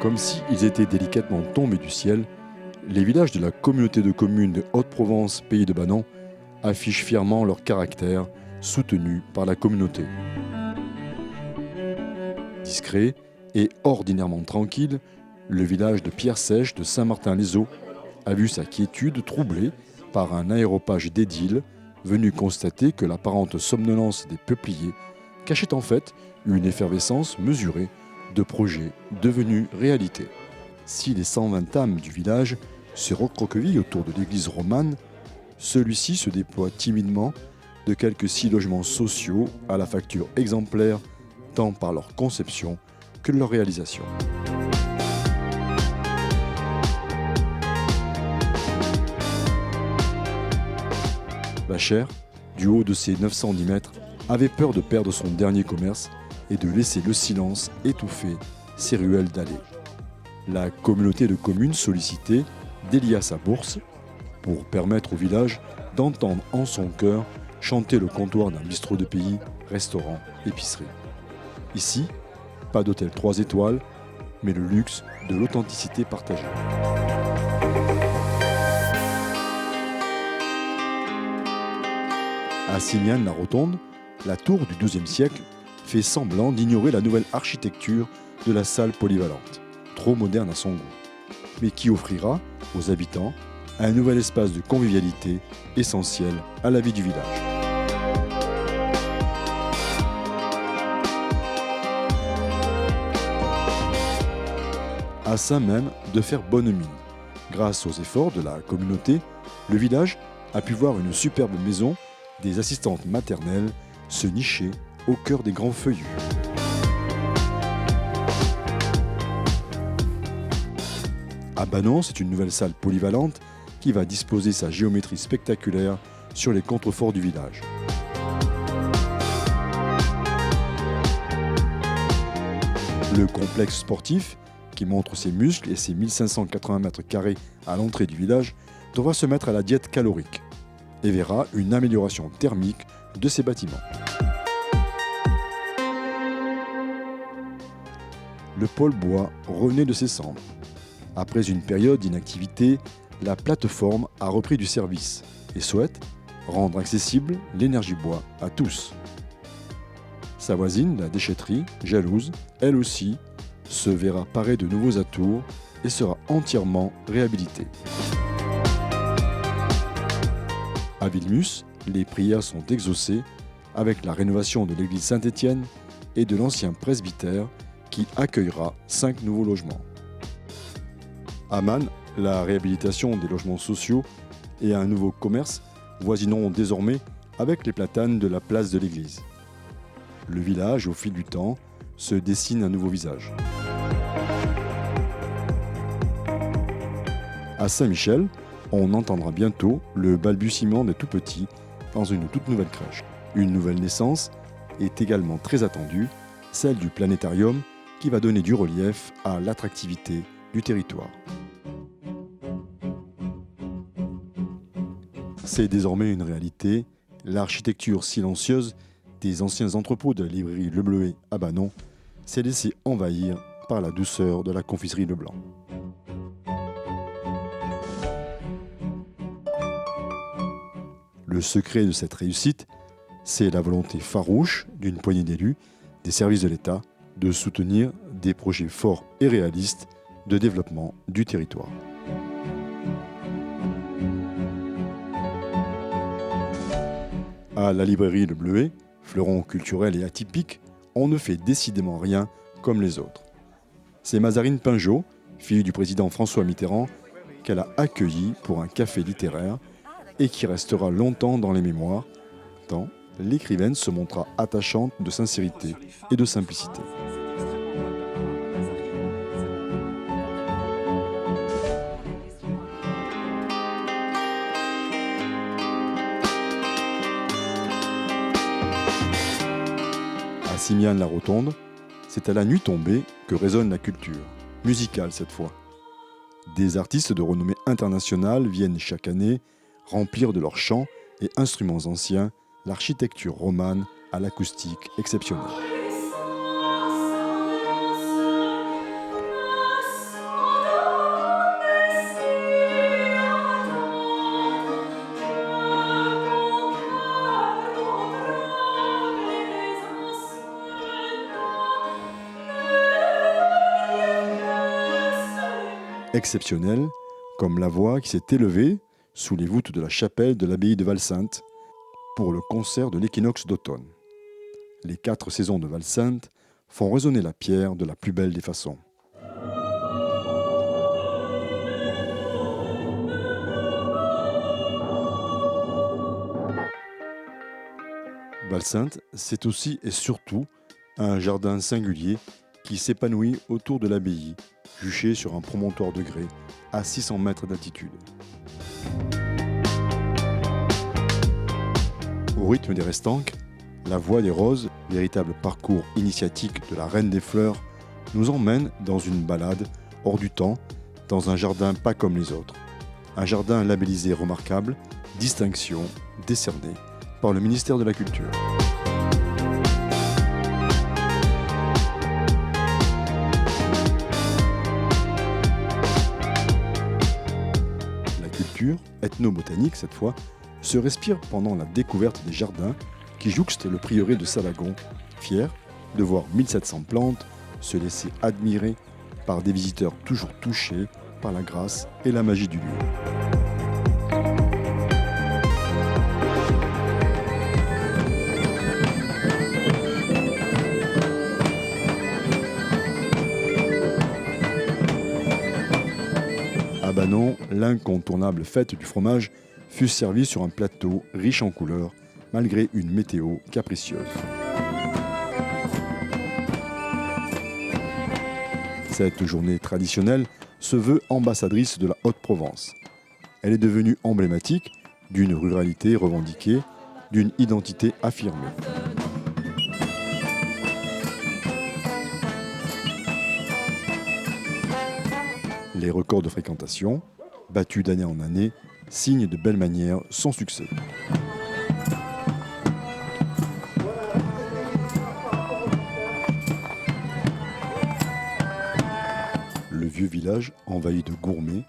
Comme s'ils étaient délicatement tombés du ciel, les villages de la communauté de communes de Haute-Provence Pays de Banon affichent fièrement leur caractère, soutenu par la communauté. Discret et ordinairement tranquille, le village de Pierre-Sèche de Saint-Martin-les-Eaux a vu sa quiétude troublée par un aéropage d'édiles venu constater que l'apparente somnolence des peupliers cachait en fait une effervescence mesurée de projets devenus réalité. Si les 120 âmes du village se recroquevillent autour de l'église romane, celui-ci se déploie timidement de quelques 6 logements sociaux à la facture exemplaire tant par leur conception que leur réalisation. Bacher, du haut de ses 910 mètres, avait peur de perdre son dernier commerce et de laisser le silence étouffer ses ruelles d'allées. La communauté de communes sollicitée délia sa bourse pour permettre au village d'entendre en son cœur chanter le comptoir d'un bistrot de pays, restaurant, épicerie. Ici, pas d'hôtel 3 étoiles, mais le luxe de l'authenticité partagée. À Simiane-la-Rotonde, la tour du XIIe siècle fait semblant d'ignorer la nouvelle architecture de la salle polyvalente, trop moderne à son goût, mais qui offrira aux habitants un nouvel espace de convivialité essentiel à la vie du village. À ça même de faire bonne mine. Grâce aux efforts de la communauté, le village a pu voir une superbe maison des assistantes maternelles se nicher au cœur des grands feuillus. À Banon, c'est une nouvelle salle polyvalente qui va disposer sa géométrie spectaculaire sur les contreforts du village. Le complexe sportif, qui montre ses muscles et ses 1580 mètres carrés à l'entrée du village, devra se mettre à la diète calorique et verra une amélioration thermique de ses bâtiments. Le pôle bois renaît de ses cendres. Après une période d'inactivité, la plateforme a repris du service et souhaite rendre accessible l'énergie bois à tous. Sa voisine, la déchetterie, jalouse, elle aussi, se verra parée de nouveaux atours et sera entièrement réhabilitée. À Vilmus, les prières sont exaucées avec la rénovation de l'église Saint-Étienne et de l'ancien presbytère qui accueillera 5 nouveaux logements. À Man, la réhabilitation des logements sociaux et un nouveau commerce voisineront désormais avec les platanes de la place de l'église. Le village, au fil du temps, se dessine un nouveau visage. À Saint-Michel, on entendra bientôt le balbutiement des tout-petits dans une toute nouvelle crèche. Une nouvelle naissance est également très attendue, celle du planétarium qui va donner du relief à l'attractivité du territoire. C'est désormais une réalité, l'architecture silencieuse des anciens entrepôts de la librairie Le Bleuet à Banon s'est laissée envahir par la douceur de la confiserie Leblanc. Le secret de cette réussite, c'est la volonté farouche d'une poignée d'élus des services de l'État de soutenir des projets forts et réalistes de développement du territoire. À la librairie Le Bleuet, fleuron culturel et atypique, on ne fait décidément rien comme les autres. C'est Mazarine Pinjot, fille du président François Mitterrand, qu'elle a accueillie pour un café littéraire et qui restera longtemps dans les mémoires, tant l'écrivaine se montra attachante de sincérité et de simplicité. À Simiane-la-Rotonde, c'est à la nuit tombée que résonne la culture, musicale cette fois. Des artistes de renommée internationale viennent chaque année remplir de leurs chants et instruments anciens l'architecture romane à l'acoustique exceptionnelle. exceptionnelles, comme la voix qui s'est élevée sous les voûtes de la chapelle de l'abbaye de Val-Sainte pour le concert de l'équinoxe d'automne. Les 4 saisons de Val-Sainte font résonner la pierre de la plus belle des façons. Val-Sainte, c'est aussi et surtout un jardin singulier qui s'épanouit autour de l'abbaye, juché sur un promontoire de grès à 600 mètres d'altitude. Au rythme des restanques, la Voie des Roses, véritable parcours initiatique de la Reine des Fleurs, nous emmène dans une balade hors du temps, dans un jardin pas comme les autres. Un jardin labellisé remarquable, distinction décernée par le ministère de la Culture. La culture, ethnobotanique cette fois, se respire pendant la découverte des jardins qui jouxtent le prieuré de Salagon, fier de voir 1700 plantes se laisser admirer par des visiteurs toujours touchés par la grâce et la magie du lieu. À Banon, l'incontournable fête du fromage fut servie sur un plateau riche en couleurs, malgré une météo capricieuse. Cette journée traditionnelle se veut ambassadrice de la Haute-Provence. Elle est devenue emblématique d'une ruralité revendiquée, d'une identité affirmée. Les records de fréquentation, battus d'année en année, signent de belles manières son succès. Le vieux village, envahi de gourmets,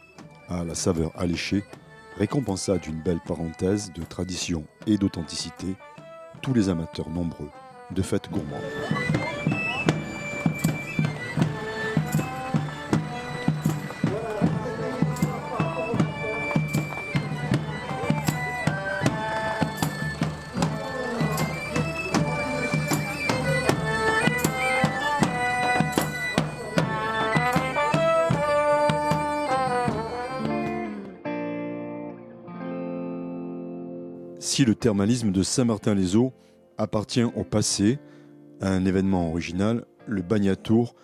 à la saveur alléchée, récompensa d'une belle parenthèse de tradition et d'authenticité tous les amateurs nombreux de fêtes gourmandes. Si le thermalisme de Saint-Martin-les-Eaux appartient au passé, à un événement original, le bagne à tours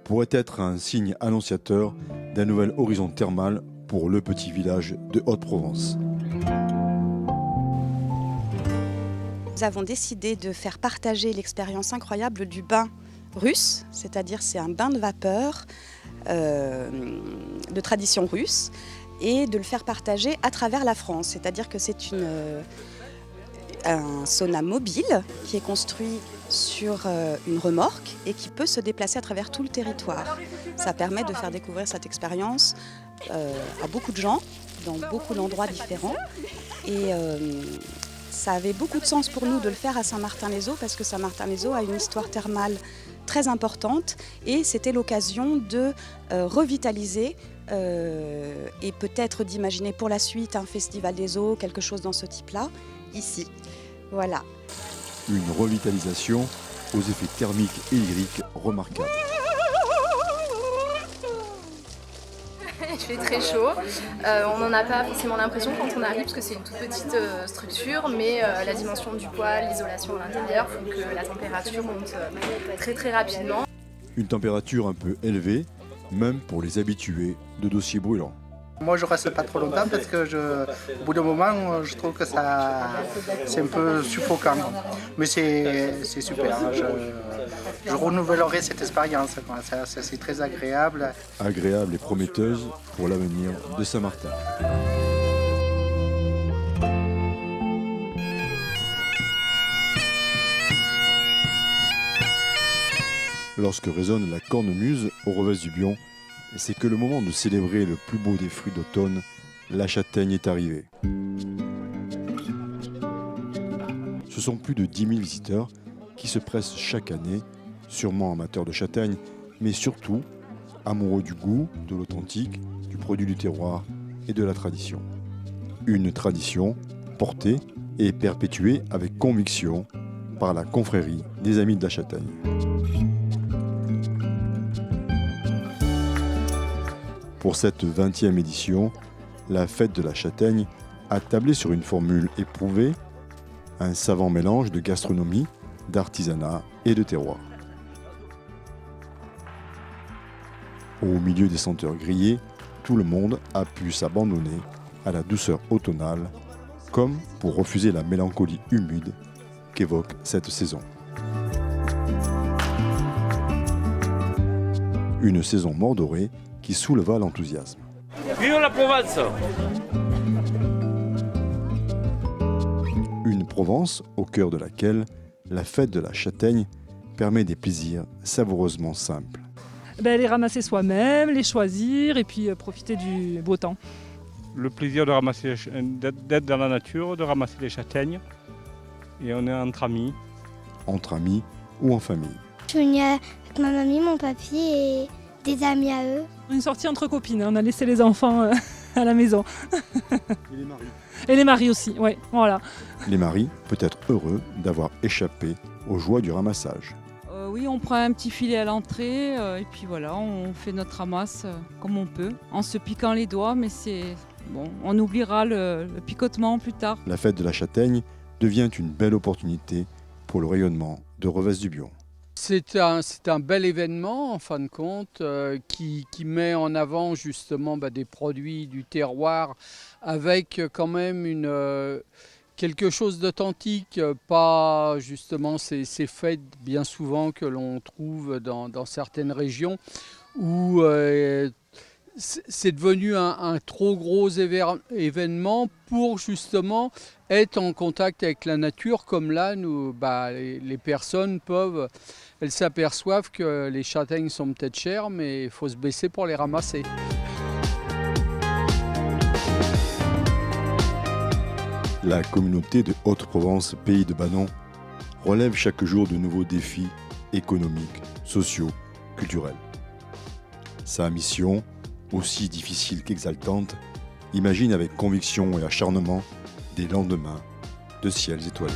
pourrait être un signe annonciateur d'un nouvel horizon thermal pour le petit village de Haute-Provence. Nous avons décidé de faire partager l'expérience incroyable du bain russe, c'est-à-dire c'est un bain de vapeur de tradition russe, et de le faire partager à travers la France, c'est-à-dire que c'est un sauna mobile qui est construit sur une remorque et qui peut se déplacer à travers tout le territoire. Ça permet de faire découvrir cette expérience à beaucoup de gens, dans beaucoup d'endroits différents. Et ça avait beaucoup de sens pour nous de le faire à Saint-Martin-les-Eaux parce que Saint-Martin-les-Eaux a une histoire thermale très importante et c'était l'occasion de revitaliser et peut-être d'imaginer pour la suite un festival des eaux, quelque chose dans ce type-là, ici. Voilà. Une revitalisation aux effets thermiques et hydriques remarquables. Il fait très chaud, on n'en a pas forcément l'impression quand on arrive parce que c'est une toute petite structure, mais la dimension du poêle, l'isolation à l'intérieur font que la température monte très très rapidement. Une température un peu élevée, même pour les habitués de dossiers brûlants. Moi je reste pas trop longtemps parce que au bout d'un moment je trouve que c'est un peu suffocant. Mais c'est super, hein. Je renouvellerai cette expérience, quoi. C'est très agréable. Agréable et prometteuse pour l'avenir de Saint-Martin. Lorsque résonne la cornemuse au revers du Bion, c'est que le moment de célébrer le plus beau des fruits d'automne, la châtaigne, est arrivé. Ce sont plus de 10 000 visiteurs qui se pressent chaque année, sûrement amateurs de châtaigne, mais surtout amoureux du goût, de l'authentique, du produit du terroir et de la tradition. Une tradition portée et perpétuée avec conviction par la confrérie des Amis de la Châtaigne. Pour cette 20e édition, la fête de la Châtaigne a tablé sur une formule éprouvée, un savant mélange de gastronomie, d'artisanat et de terroir. Au milieu des senteurs grillées, tout le monde a pu s'abandonner à la douceur automnale, comme pour refuser la mélancolie humide qu'évoque cette saison. Une saison mordorée qui souleva l'enthousiasme. Vive la Provence! Une Provence au cœur de laquelle la fête de la Châtaigne permet des plaisirs savoureusement simples. Les ramasser soi-même, les choisir et puis profiter du beau temps. Le plaisir de ramasser, d'être dans la nature, de ramasser les châtaignes. Et on est entre amis. Entre amis ou en famille. Je suis venue avec ma mamie, mon papy et des amis à eux. Une sortie entre copines, on a laissé les enfants à la maison. Et les maris. Et les maris aussi, ouais, voilà. Les maris peut-être heureux d'avoir échappé aux joies du ramassage. Oui, on prend un petit filet à l'entrée et puis voilà, on fait notre ramasse comme on peut, en se piquant les doigts, mais c'est bon, on oubliera le picotement plus tard. La fête de la Châtaigne devient une belle opportunité pour le rayonnement de Revesse-du-Bion. C'est un bel événement en fin de compte qui met en avant justement des produits du terroir avec quand même quelque chose d'authentique, pas justement ces fêtes bien souvent que l'on trouve dans certaines régions où c'est devenu un trop gros événement pour justement être en contact avec la nature, comme là, les personnes elles s'aperçoivent que les châtaignes sont peut-être chères, mais il faut se baisser pour les ramasser. La communauté de Haute-Provence, pays de Banon, relève chaque jour de nouveaux défis économiques, sociaux, culturels. Sa mission, aussi difficile qu'exaltante, imagine avec conviction et acharnement des lendemains de ciels étoilés.